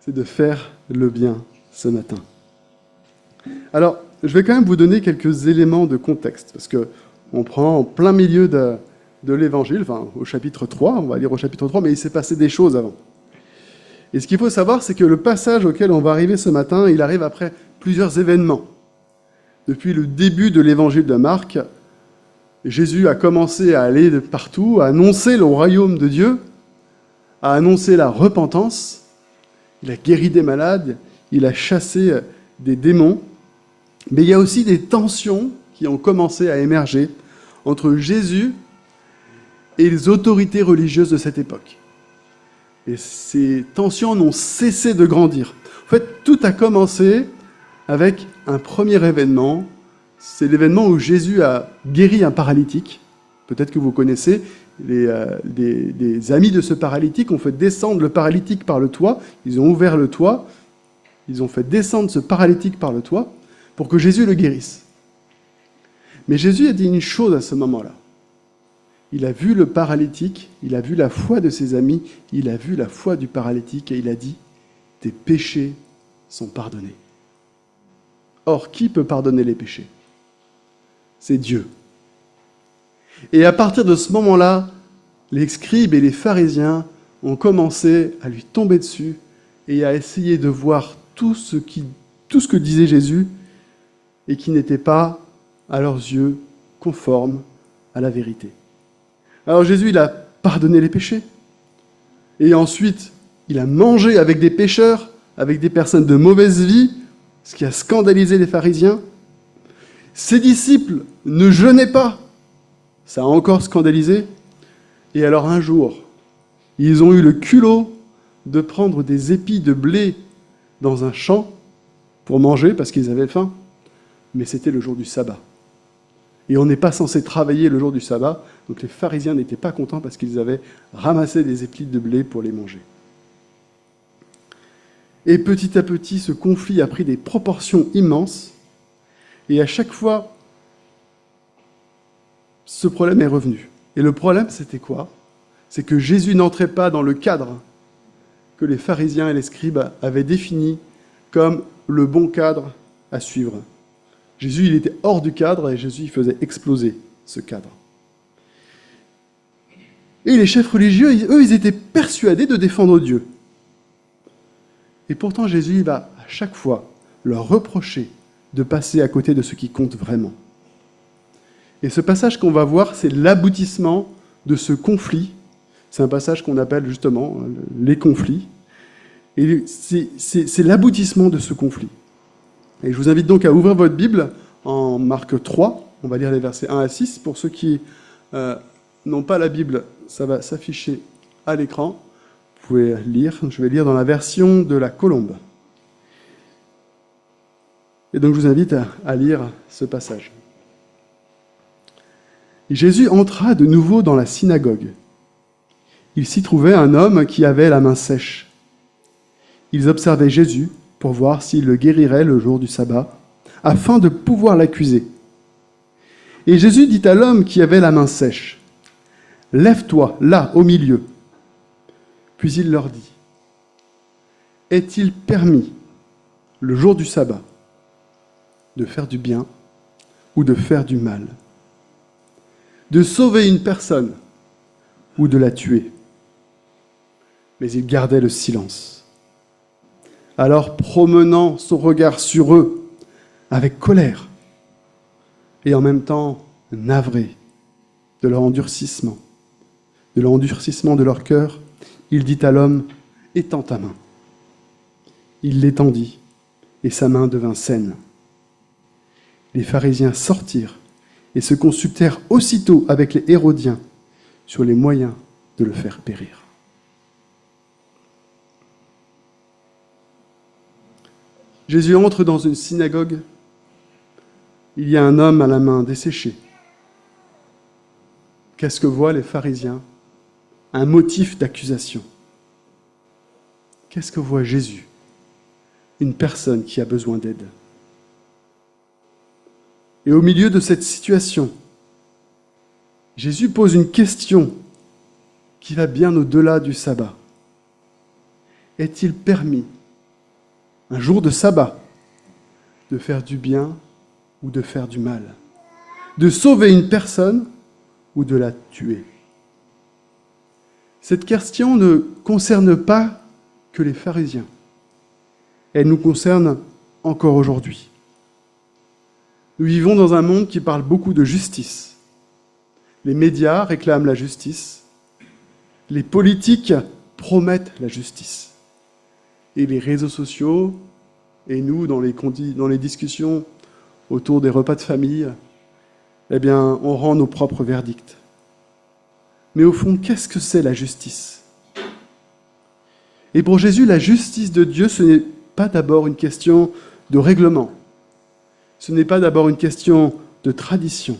c'est de faire le bien ce matin. Alors, je vais quand même vous donner quelques éléments de contexte, parce qu'on prend en plein milieu de l'Évangile, enfin au chapitre 3, on va lire au chapitre 3, mais il s'est passé des choses avant. Et ce qu'il faut savoir, c'est que le passage auquel on va arriver ce matin, il arrive après plusieurs événements. Depuis le début de l'Évangile de Marc, Jésus a commencé à aller de partout, à annoncer le royaume de Dieu, à annoncer la repentance. Il a guéri des malades, il a chassé des démons. Mais il y a aussi des tensions qui ont commencé à émerger entre Jésus et les autorités religieuses de cette époque. Et ces tensions n'ont cessé de grandir. En fait, tout a commencé avec un premier événement. C'est l'événement où Jésus a guéri un paralytique. Peut-être que vous connaissez, des amis de ce paralytique ont fait descendre le paralytique par le toit. Ils ont ouvert le toit. Ils ont fait descendre ce paralytique par le toit pour que Jésus le guérisse. Mais Jésus a dit une chose à ce moment-là. Il a vu le paralytique, il a vu la foi de ses amis, il a vu la foi du paralytique et il a dit « Tes péchés sont pardonnés ». Or, qui peut pardonner les péchés ? C'est Dieu. Et à partir de ce moment-là, les scribes et les pharisiens ont commencé à lui tomber dessus et à essayer de voir tout ce que disait Jésus et qui n'était pas, à leurs yeux, conforme à la vérité. Alors Jésus, il a pardonné les péchés. Et ensuite, il a mangé avec des pécheurs, avec des personnes de mauvaise vie, ce qui a scandalisé les pharisiens. Ses disciples ne jeûnaient pas. Ça a encore scandalisé. Et alors un jour, ils ont eu le culot de prendre des épis de blé dans un champ pour manger parce qu'ils avaient faim. Mais c'était le jour du sabbat. Et on n'est pas censé travailler le jour du sabbat, donc les pharisiens n'étaient pas contents parce qu'ils avaient ramassé des épis de blé pour les manger. Et petit à petit, ce conflit a pris des proportions immenses, et à chaque fois, ce problème est revenu. Et le problème, c'était quoi ? C'est que Jésus n'entrait pas dans le cadre que les pharisiens et les scribes avaient défini comme le bon cadre à suivre. Jésus, il était hors du cadre et Jésus, il faisait exploser ce cadre. Et les chefs religieux, eux, ils étaient persuadés de défendre Dieu. Et pourtant, Jésus, il va à chaque fois leur reprocher de passer à côté de ce qui compte vraiment. Et ce passage qu'on va voir, c'est l'aboutissement de ce conflit. C'est un passage qu'on appelle justement les conflits. Et c'est l'aboutissement de ce conflit. Et je vous invite donc à ouvrir votre Bible en Marc 3. On va lire les versets 1 à 6. Pour ceux qui n'ont pas la Bible, ça va s'afficher à l'écran. Vous pouvez lire. Je vais lire dans la version de la Colombe. Et donc je vous invite à lire ce passage. Jésus entra de nouveau dans la synagogue. Il s'y trouvait un homme qui avait la main sèche. Ils observaient Jésus pour voir s'il le guérirait le jour du sabbat, afin de pouvoir l'accuser. Et Jésus dit à l'homme qui avait la main sèche, « Lève-toi, là, au milieu. » Puis il leur dit, « Est-il permis, le jour du sabbat, de faire du bien ou de faire du mal, de sauver une personne ou de la tuer ?» Mais il gardait le silence. Alors, promenant son regard sur eux, avec colère, et en même temps navré de leur endurcissement de leur cœur, il dit à l'homme, « Étends ta main. » Il l'étendit, et sa main devint saine. Les pharisiens sortirent et se consultèrent aussitôt avec les Hérodiens sur les moyens de le faire périr. Jésus entre dans une synagogue. Il y a un homme à la main desséchée. Qu'est-ce que voient les pharisiens ? Un motif d'accusation. Qu'est-ce que voit Jésus ? Une personne qui a besoin d'aide. Et au milieu de cette situation, Jésus pose une question qui va bien au-delà du sabbat. Est-il permis un jour de sabbat, de faire du bien ou de faire du mal, de sauver une personne ou de la tuer. Cette question ne concerne pas que les pharisiens. Elle nous concerne encore aujourd'hui. Nous vivons dans un monde qui parle beaucoup de justice. Les médias réclament la justice. Les politiques promettent la justice. Et les réseaux sociaux, et nous, dans les discussions autour des repas de famille, eh bien, on rend nos propres verdicts. Mais au fond, qu'est-ce que c'est la justice? Et pour Jésus, la justice de Dieu, ce n'est pas d'abord une question de règlement. Ce n'est pas d'abord une question de tradition.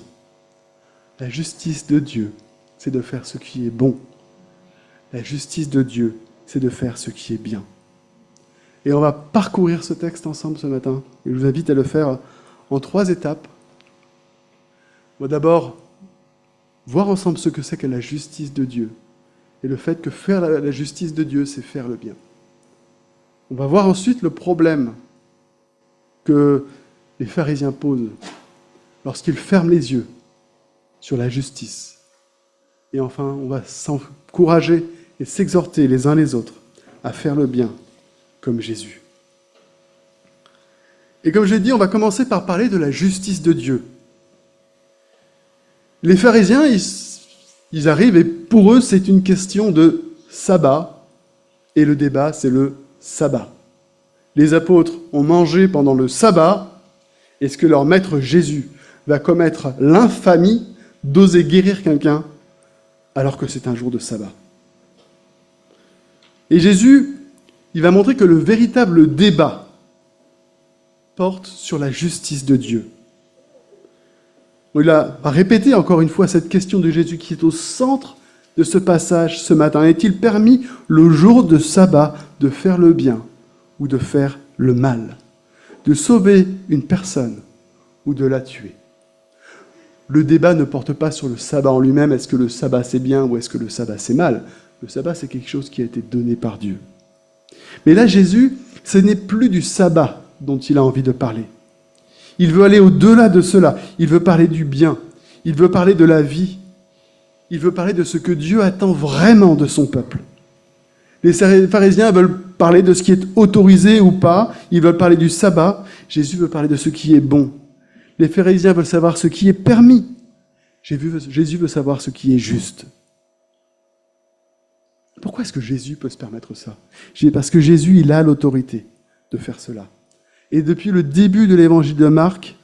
La justice de Dieu, c'est de faire ce qui est bon. La justice de Dieu, c'est de faire ce qui est bien. Et on va parcourir ce texte ensemble ce matin. Et je vous invite à le faire en 3 étapes. On va d'abord voir ensemble ce que c'est que la justice de Dieu. Et le fait que faire la justice de Dieu, c'est faire le bien. On va voir ensuite le problème que les pharisiens posent lorsqu'ils ferment les yeux sur la justice. Et enfin, on va s'encourager et s'exhorter les uns les autres à faire le bien comme Jésus. Et comme je l'ai dit, on va commencer par parler de la justice de Dieu. Les pharisiens, ils arrivent et pour eux, c'est une question de sabbat. Et le débat, c'est le sabbat. Les apôtres ont mangé pendant le sabbat. Est-ce que leur maître Jésus va commettre l'infamie d'oser guérir quelqu'un alors que c'est un jour de sabbat? Et Jésus, il va montrer que le véritable débat porte sur la justice de Dieu. Il a répété encore une fois cette question de Jésus qui est au centre de ce passage ce matin. Est-il permis le jour de sabbat de faire le bien ou de faire le mal, de sauver une personne ou de la tuer? Le débat ne porte pas sur le sabbat en lui-même. Est-ce que le sabbat c'est bien ou est-ce que le sabbat c'est mal? Le sabbat c'est quelque chose qui a été donné par Dieu. Mais là, Jésus, ce n'est plus du sabbat dont il a envie de parler. Il veut aller au-delà de cela. Il veut parler du bien. Il veut parler de la vie. Il veut parler de ce que Dieu attend vraiment de son peuple. Les pharisiens veulent parler de ce qui est autorisé ou pas. Ils veulent parler du sabbat. Jésus veut parler de ce qui est bon. Les pharisiens veulent savoir ce qui est permis. Jésus veut savoir ce qui est juste. Pourquoi est-ce que Jésus peut se permettre ça? Parce que Jésus, il a l'autorité de faire cela. Et depuis le début de l'évangile de Marc,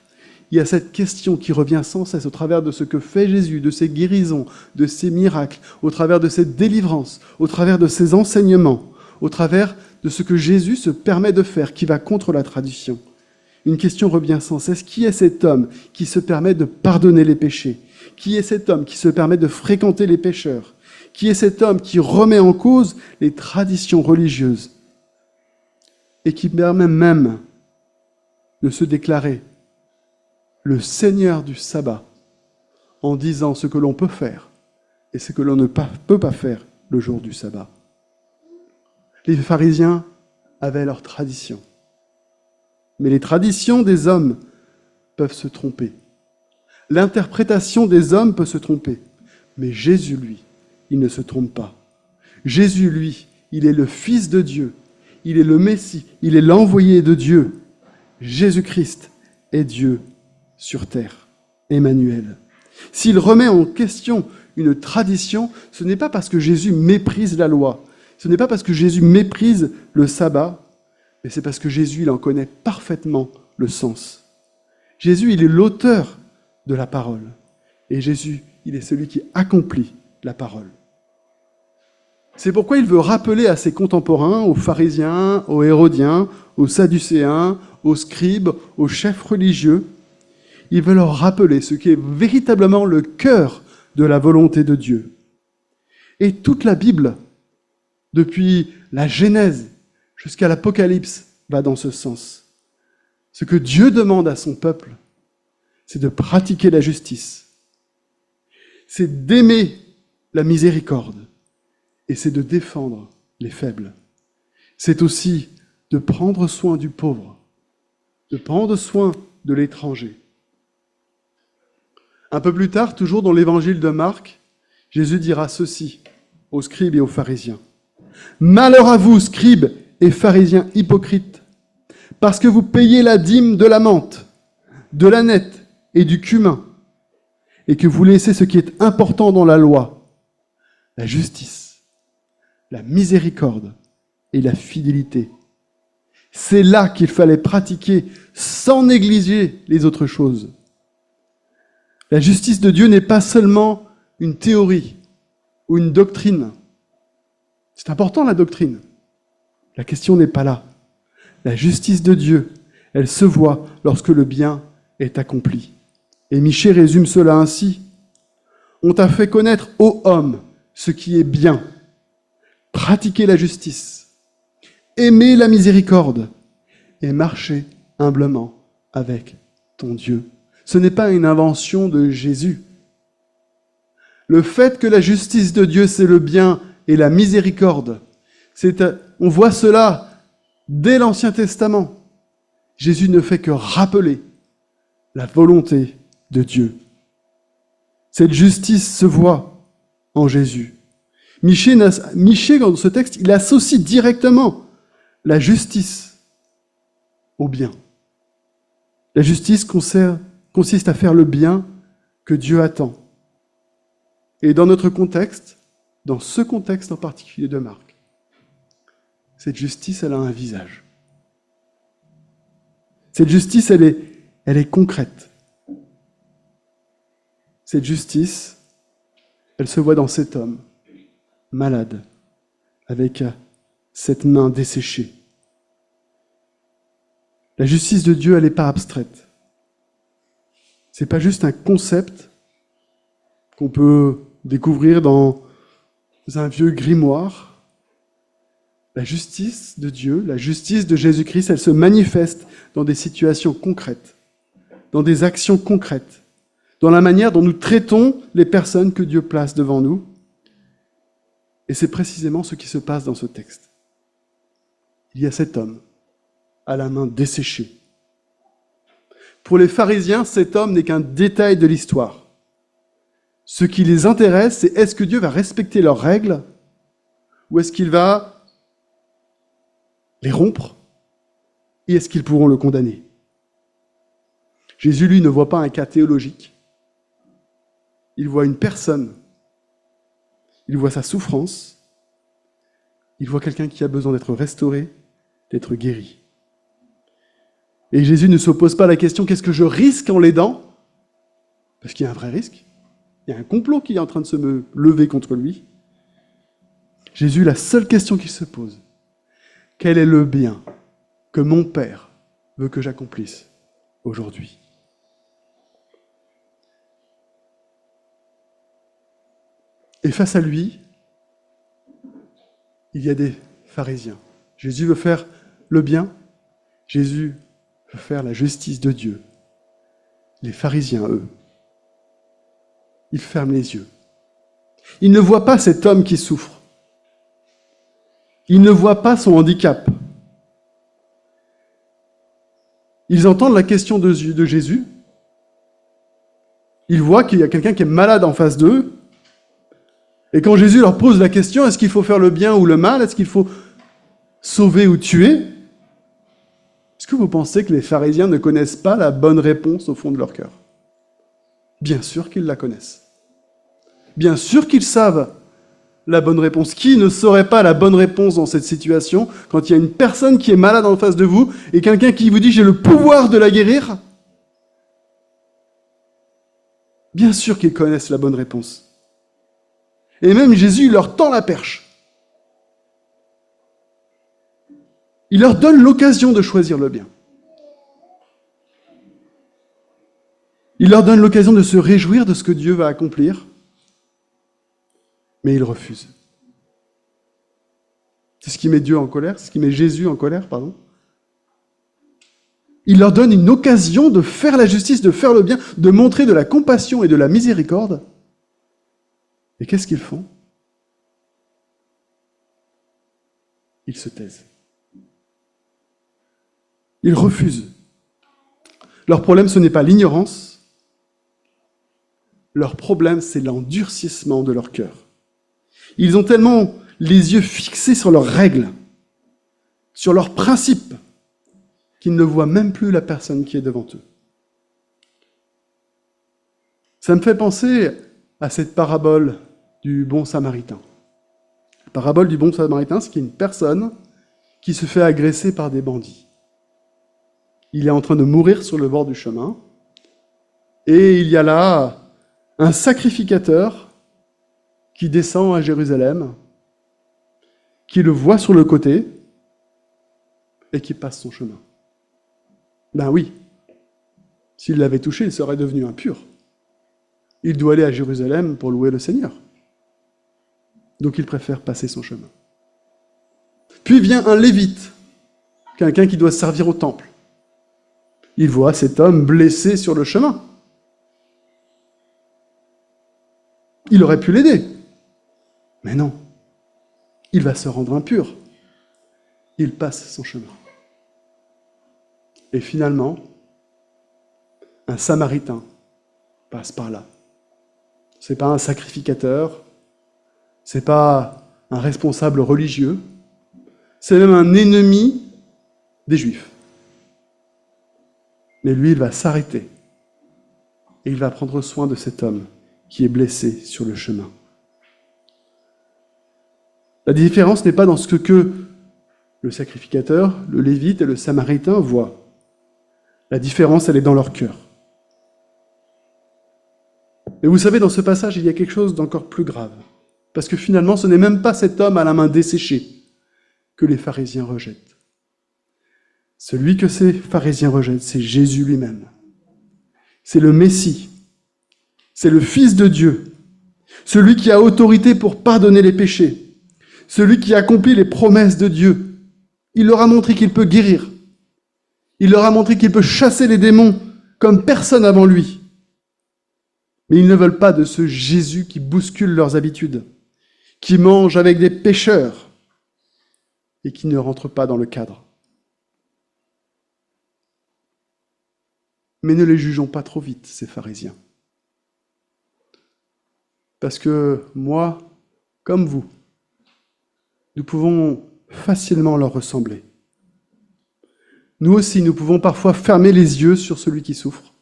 il y a cette question qui revient sans cesse au travers de ce que fait Jésus, de ses guérisons, de ses miracles, au travers de ses délivrances, au travers de ses enseignements, au travers de ce que Jésus se permet de faire, qui va contre la tradition. Une question revient sans cesse. Qui est cet homme qui se permet de pardonner les péchés? Qui est cet homme qui se permet de fréquenter les pécheurs? Qui est cet homme qui remet en cause les traditions religieuses et qui permet même de se déclarer le Seigneur du sabbat en disant ce que l'on peut faire et ce que l'on ne peut pas faire le jour du sabbat? Les pharisiens avaient leurs traditions. Mais les traditions des hommes peuvent se tromper. L'interprétation des hommes peut se tromper. Mais Jésus, lui, il ne se trompe pas. Jésus, lui, il est le Fils de Dieu. Il est le Messie. Il est l'envoyé de Dieu. Jésus-Christ est Dieu sur terre. Emmanuel. S'il remet en question une tradition, ce n'est pas parce que Jésus méprise la loi. Ce n'est pas parce que Jésus méprise le sabbat, mais c'est parce que Jésus, il en connaît parfaitement le sens. Jésus, il est l'auteur de la parole. Et Jésus, il est celui qui accomplit la parole. C'est pourquoi il veut rappeler à ses contemporains, aux pharisiens, aux hérodiens, aux sadducéens, aux scribes, aux chefs religieux, il veut leur rappeler ce qui est véritablement le cœur de la volonté de Dieu. Et toute la Bible, depuis la Genèse jusqu'à l'Apocalypse, va dans ce sens. Ce que Dieu demande à son peuple, c'est de pratiquer la justice, c'est d'aimer la miséricorde, et c'est de défendre les faibles. C'est aussi de prendre soin du pauvre, de prendre soin de l'étranger. Un peu plus tard, toujours dans l'évangile de Marc, Jésus dira ceci aux scribes et aux pharisiens. « Malheur à vous, scribes et pharisiens hypocrites, parce que vous payez la dîme de la menthe, de l'âneth et du cumin, et que vous laissez ce qui est important dans la loi, la justice, la miséricorde et la fidélité. C'est là qu'il fallait pratiquer sans négliger les autres choses. La justice de Dieu n'est pas seulement une théorie ou une doctrine. C'est important la doctrine. La question n'est pas là. La justice de Dieu, elle se voit lorsque le bien est accompli. Et Michée résume cela ainsi. On t'a fait connaître, ô homme, ce qui est bien. Pratiquer la justice, aimer la miséricorde et marcher humblement avec ton Dieu. Ce n'est pas une invention de Jésus. Le fait que la justice de Dieu, c'est le bien et la miséricorde, on voit cela dès l'Ancien Testament. Jésus ne fait que rappeler la volonté de Dieu. Cette justice se voit en Jésus. Michée, dans ce texte, il associe directement la justice au bien. La justice consiste à faire le bien que Dieu attend. Et dans notre contexte, dans ce contexte en particulier de Marc, cette justice, elle a un visage. Cette justice, elle est concrète. Cette justice, elle se voit dans cet homme, malade, avec cette main desséchée. La justice de Dieu, elle n'est pas abstraite. Ce n'est pas juste un concept qu'on peut découvrir dans un vieux grimoire. La justice de Dieu, la justice de Jésus-Christ, elle se manifeste dans des situations concrètes, dans des actions concrètes, dans la manière dont nous traitons les personnes que Dieu place devant nous. Et c'est précisément ce qui se passe dans ce texte. Il y a cet homme à la main desséchée. Pour les pharisiens, cet homme n'est qu'un détail de l'histoire. Ce qui les intéresse, c'est est-ce que Dieu va respecter leurs règles ou est-ce qu'il va les rompre et est-ce qu'ils pourront le condamner? Jésus, lui, ne voit pas un cas théologique. Il voit une personne. Il voit sa souffrance. Il voit quelqu'un qui a besoin d'être restauré, d'être guéri. Et Jésus ne se pose pas la question, qu'est-ce que je risque en l'aidant? Parce qu'il y a un vrai risque. Il y a un complot qui est en train de se lever contre lui. Jésus, la seule question qu'il se pose, quel est le bien que mon Père veut que j'accomplisse aujourd'hui? Et face à lui, il y a des pharisiens. Jésus veut faire le bien. Jésus veut faire la justice de Dieu. Les pharisiens, eux, ils ferment les yeux. Ils ne voient pas cet homme qui souffre. Ils ne voient pas son handicap. Ils entendent la question de Jésus. Ils voient qu'il y a quelqu'un qui est malade en face d'eux. Et quand Jésus leur pose la question, est-ce qu'il faut faire le bien ou le mal? Est-ce qu'il faut sauver ou tuer? Est-ce que vous pensez que les pharisiens ne connaissent pas la bonne réponse au fond de leur cœur? Bien sûr qu'ils la connaissent. Bien sûr qu'ils savent la bonne réponse. Qui ne saurait pas la bonne réponse dans cette situation quand il y a une personne qui est malade en face de vous et quelqu'un qui vous dit « j'ai le pouvoir de la guérir » Bien sûr qu'ils connaissent la bonne réponse. Et même Jésus leur tend la perche. Il leur donne l'occasion de choisir le bien. Il leur donne l'occasion de se réjouir de ce que Dieu va accomplir, mais ils refusent. C'est ce qui met Dieu en colère, c'est ce qui met Jésus en colère, pardon. Il leur donne une occasion de faire la justice, de faire le bien, de montrer de la compassion et de la miséricorde. Et qu'est-ce qu'ils font? Ils se taisent. Ils refusent. Leur problème, ce n'est pas l'ignorance. Leur problème, c'est l'endurcissement de leur cœur. Ils ont tellement les yeux fixés sur leurs règles, sur leurs principes, qu'ils ne voient même plus la personne qui est devant eux. Ça me fait penser à cette parabole du bon samaritain. La parabole du bon samaritain, c'est qu'il y a une personne qui se fait agresser par des bandits. Il est en train de mourir sur le bord du chemin, et il y a là un sacrificateur qui descend à Jérusalem, qui le voit sur le côté, et qui passe son chemin. Ben oui, s'il l'avait touché, il serait devenu impur. Il doit aller à Jérusalem pour louer le Seigneur. Donc il préfère passer son chemin. Puis vient un lévite, quelqu'un qui doit servir au temple. Il voit cet homme blessé sur le chemin. Il aurait pu l'aider. Mais non, il va se rendre impur. Il passe son chemin. Et finalement, un Samaritain passe par là. Ce n'est pas un sacrificateur, ce n'est pas un responsable religieux, c'est même un ennemi des Juifs. Mais lui, il va s'arrêter et il va prendre soin de cet homme qui est blessé sur le chemin. La différence n'est pas dans ce que le sacrificateur, le lévite et le samaritain voient. La différence, elle est dans leur cœur. Et vous savez, dans ce passage, il y a quelque chose d'encore plus grave. Parce que finalement, ce n'est même pas cet homme à la main desséchée que les pharisiens rejettent. Celui que ces pharisiens rejettent, c'est Jésus lui-même. C'est le Messie. C'est le Fils de Dieu. Celui qui a autorité pour pardonner les péchés. Celui qui accomplit les promesses de Dieu. Il leur a montré qu'il peut guérir. Il leur a montré qu'il peut chasser les démons comme personne avant lui. Mais ils ne veulent pas de ce Jésus qui bouscule leurs habitudes, qui mange avec des pécheurs et qui ne rentre pas dans le cadre. Mais ne les jugeons pas trop vite, ces pharisiens. Parce que moi, comme vous, nous pouvons facilement leur ressembler. Nous aussi, nous pouvons parfois fermer les yeux sur celui qui souffre.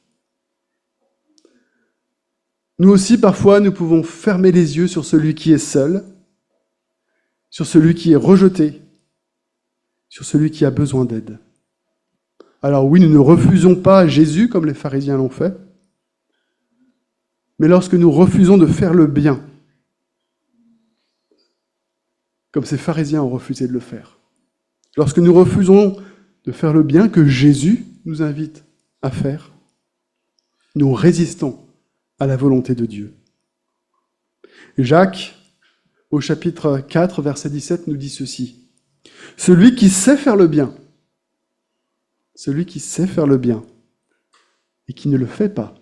Nous aussi, parfois, nous pouvons fermer les yeux sur celui qui est seul, sur celui qui est rejeté, sur celui qui a besoin d'aide. Alors oui, nous ne refusons pas Jésus comme les pharisiens l'ont fait, mais lorsque nous refusons de faire le bien, comme ces pharisiens ont refusé de le faire, lorsque nous refusons de faire le bien que Jésus nous invite à faire, nous résistons à la volonté de Dieu. Jacques, au chapitre 4, verset 17, nous dit ceci. Celui qui sait faire le bien et qui ne le fait pas,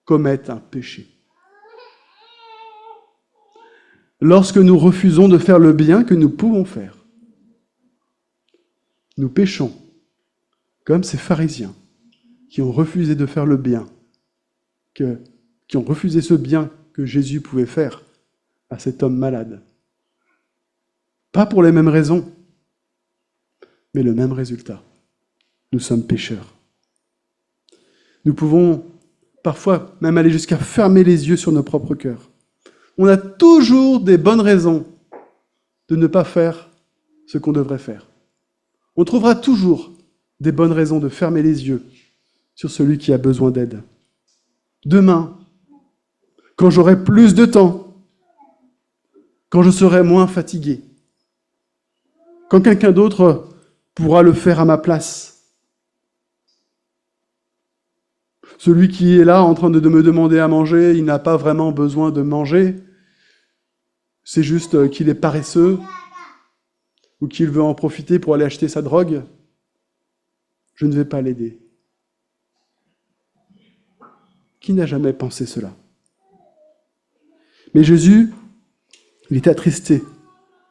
commet un péché. Lorsque nous refusons de faire le bien que nous pouvons faire, nous péchons, comme ces pharisiens qui ont refusé de faire le bien, qui ont refusé ce bien que Jésus pouvait faire à cet homme malade. Pas pour les mêmes raisons, mais le même résultat. Nous sommes pécheurs. Nous pouvons parfois même aller jusqu'à fermer les yeux sur nos propres cœurs. On a toujours des bonnes raisons de ne pas faire ce qu'on devrait faire. On trouvera toujours des bonnes raisons de fermer les yeux sur celui qui a besoin d'aide. Demain, quand j'aurai plus de temps, quand je serai moins fatigué, quand quelqu'un d'autre pourra le faire à ma place. Celui qui est là en train de me demander à manger, il n'a pas vraiment besoin de manger. C'est juste qu'il est paresseux ou qu'il veut en profiter pour aller acheter sa drogue. Je ne vais pas l'aider. Qui n'a jamais pensé cela? Mais Jésus, il est attristé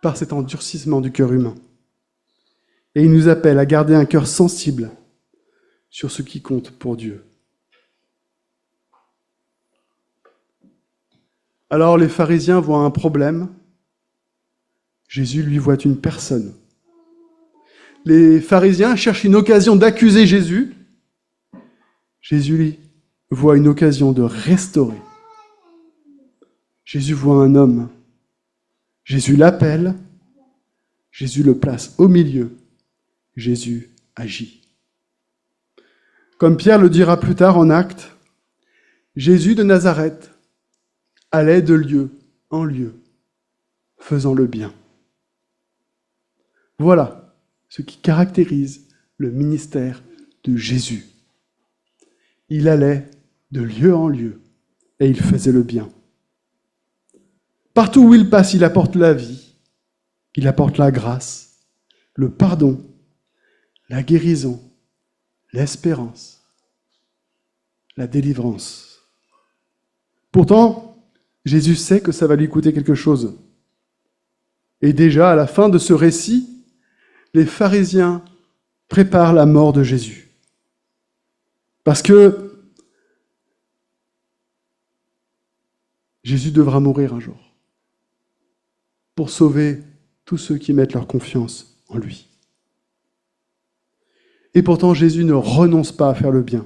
par cet endurcissement du cœur humain. Et il nous appelle à garder un cœur sensible sur ce qui compte pour Dieu. Alors les pharisiens voient un problème, Jésus lui voit une personne. Les pharisiens cherchent une occasion d'accuser Jésus, Jésus lui voit une occasion de restaurer. Jésus voit un homme, Jésus l'appelle, Jésus le place au milieu, Jésus agit. Comme Pierre le dira plus tard en Actes, Jésus de Nazareth allait de lieu en lieu, faisant le bien. Voilà ce qui caractérise le ministère de Jésus. Il allait de lieu en lieu et il faisait le bien. Partout où il passe, il apporte la vie, il apporte la grâce, le pardon, la guérison, l'espérance, la délivrance. Pourtant, Jésus sait que ça va lui coûter quelque chose. Et déjà, à la fin de ce récit, les pharisiens préparent la mort de Jésus. Parce que Jésus devra mourir un jour pour sauver tous ceux qui mettent leur confiance en lui. Et pourtant, Jésus ne renonce pas à faire le bien.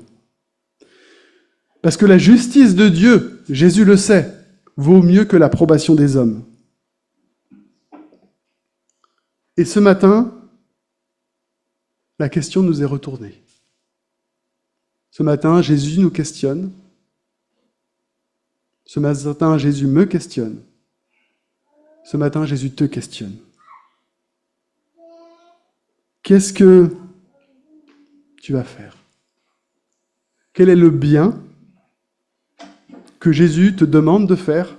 Parce que la justice de Dieu, Jésus le sait, vaut mieux que l'approbation des hommes. Et ce matin, la question nous est retournée. Ce matin, Jésus nous questionne. Ce matin, Jésus me questionne. Ce matin, Jésus te questionne. Qu'est-ce que tu vas faire? Quel est le bien que Jésus te demande de faire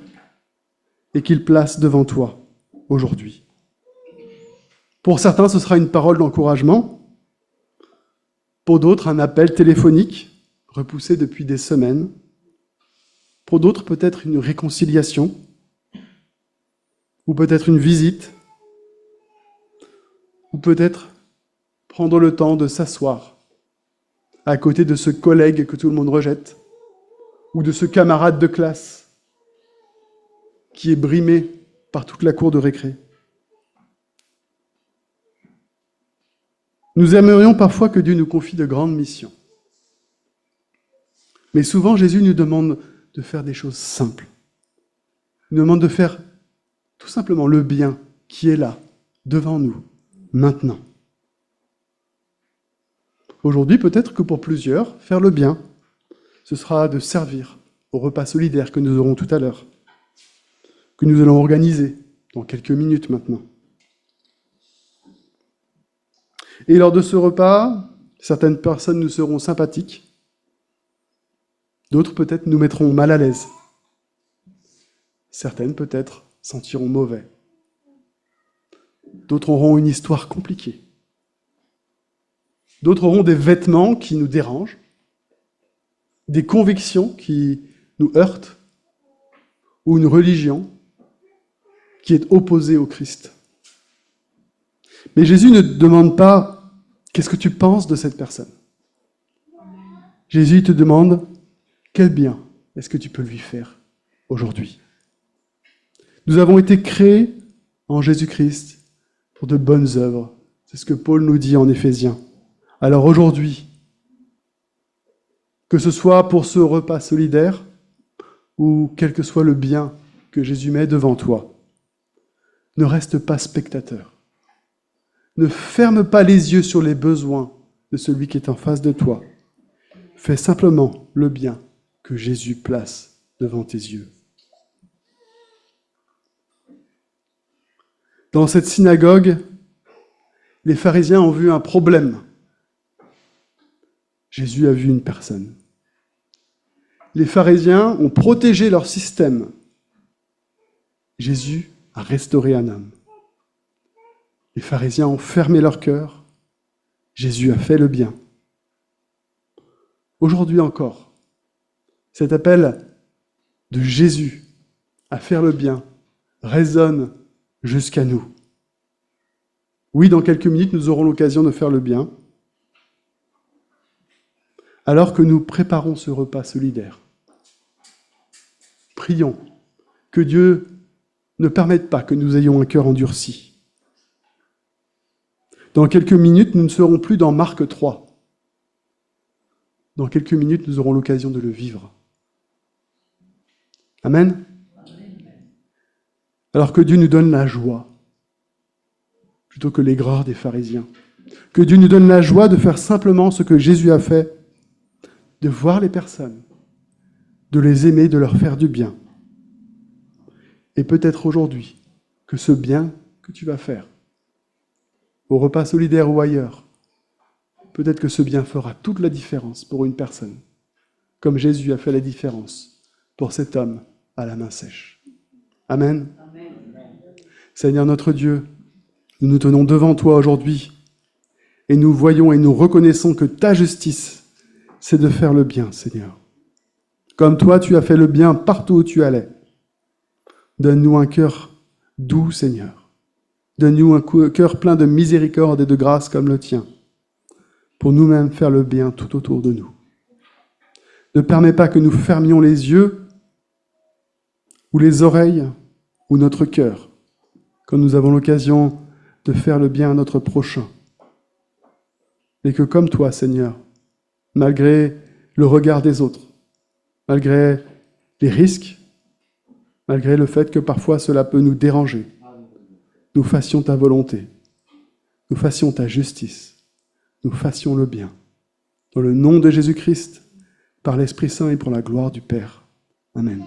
et qu'il place devant toi aujourd'hui? Pour certains, ce sera une parole d'encouragement. Pour d'autres, un appel téléphonique repoussé depuis des semaines. Pour d'autres, peut-être une réconciliation ou peut-être une visite ou peut-être prendre le temps de s'asseoir à côté de ce collègue que tout le monde rejette ou de ce camarade de classe qui est brimé par toute la cour de récré. Nous aimerions parfois que Dieu nous confie de grandes missions. Mais souvent, Jésus nous demande de faire des choses simples. Il nous demande de faire tout simplement le bien qui est là, devant nous, maintenant. Aujourd'hui, peut-être que pour plusieurs, faire le bien, ce sera de servir au repas solidaire que nous aurons tout à l'heure, que nous allons organiser dans quelques minutes maintenant. Et lors de ce repas, certaines personnes nous seront sympathiques, d'autres peut-être nous mettront mal à l'aise, certaines peut-être sentiront mauvais, d'autres auront une histoire compliquée, d'autres auront des vêtements qui nous dérangent, des convictions qui nous heurtent, ou une religion qui est opposée au Christ. Mais Jésus ne demande pas « Qu'est-ce que tu penses de cette personne ?» Jésus te demande « Quel bien est-ce que tu peux lui faire aujourd'hui ?» Nous avons été créés en Jésus-Christ pour de bonnes œuvres. C'est ce que Paul nous dit en Éphésiens. Alors aujourd'hui, que ce soit pour ce repas solidaire ou quel que soit le bien que Jésus met devant toi, ne reste pas spectateur. Ne ferme pas les yeux sur les besoins de celui qui est en face de toi. Fais simplement le bien que Jésus place devant tes yeux. Dans cette synagogue, les pharisiens ont vu un problème. Jésus a vu une personne. Les pharisiens ont protégé leur système. Jésus a restauré un homme. Les pharisiens ont fermé leur cœur. Jésus a fait le bien. Aujourd'hui encore, cet appel de Jésus à faire le bien résonne jusqu'à nous. Oui, dans quelques minutes, nous aurons l'occasion de faire le bien. alors que nous préparons ce repas solidaire. Prions que Dieu ne permette pas que nous ayons un cœur endurci. Dans quelques minutes, nous ne serons plus dans Marc 3. Dans quelques minutes, nous aurons l'occasion de le vivre. Amen. Alors que Dieu nous donne la joie, plutôt que l'aigreur des pharisiens. Que Dieu nous donne la joie de faire simplement ce que Jésus a fait, de voir les personnes, de les aimer, de leur faire du bien. Et peut-être aujourd'hui que ce bien que tu vas faire, au repas solidaire ou ailleurs, peut-être que ce bien fera toute la différence pour une personne, comme Jésus a fait la différence pour cet homme à la main sèche. Amen. Amen. Seigneur notre Dieu, nous nous tenons devant toi aujourd'hui et nous voyons et nous reconnaissons que ta justice, c'est de faire le bien, Seigneur. Comme toi, tu as fait le bien partout où tu allais. Donne-nous un cœur doux, Seigneur. Donne-nous un cœur plein de miséricorde et de grâce comme le tien, pour nous-mêmes faire le bien tout autour de nous. Ne permets pas que nous fermions les yeux ou les oreilles ou notre cœur quand nous avons l'occasion de faire le bien à notre prochain. Et que comme toi, Seigneur, malgré le regard des autres, malgré les risques, malgré le fait que parfois cela peut nous déranger, nous fassions ta volonté, nous fassions ta justice, nous fassions le bien. Dans le nom de Jésus-Christ, par l'Esprit Saint et pour la gloire du Père. Amen.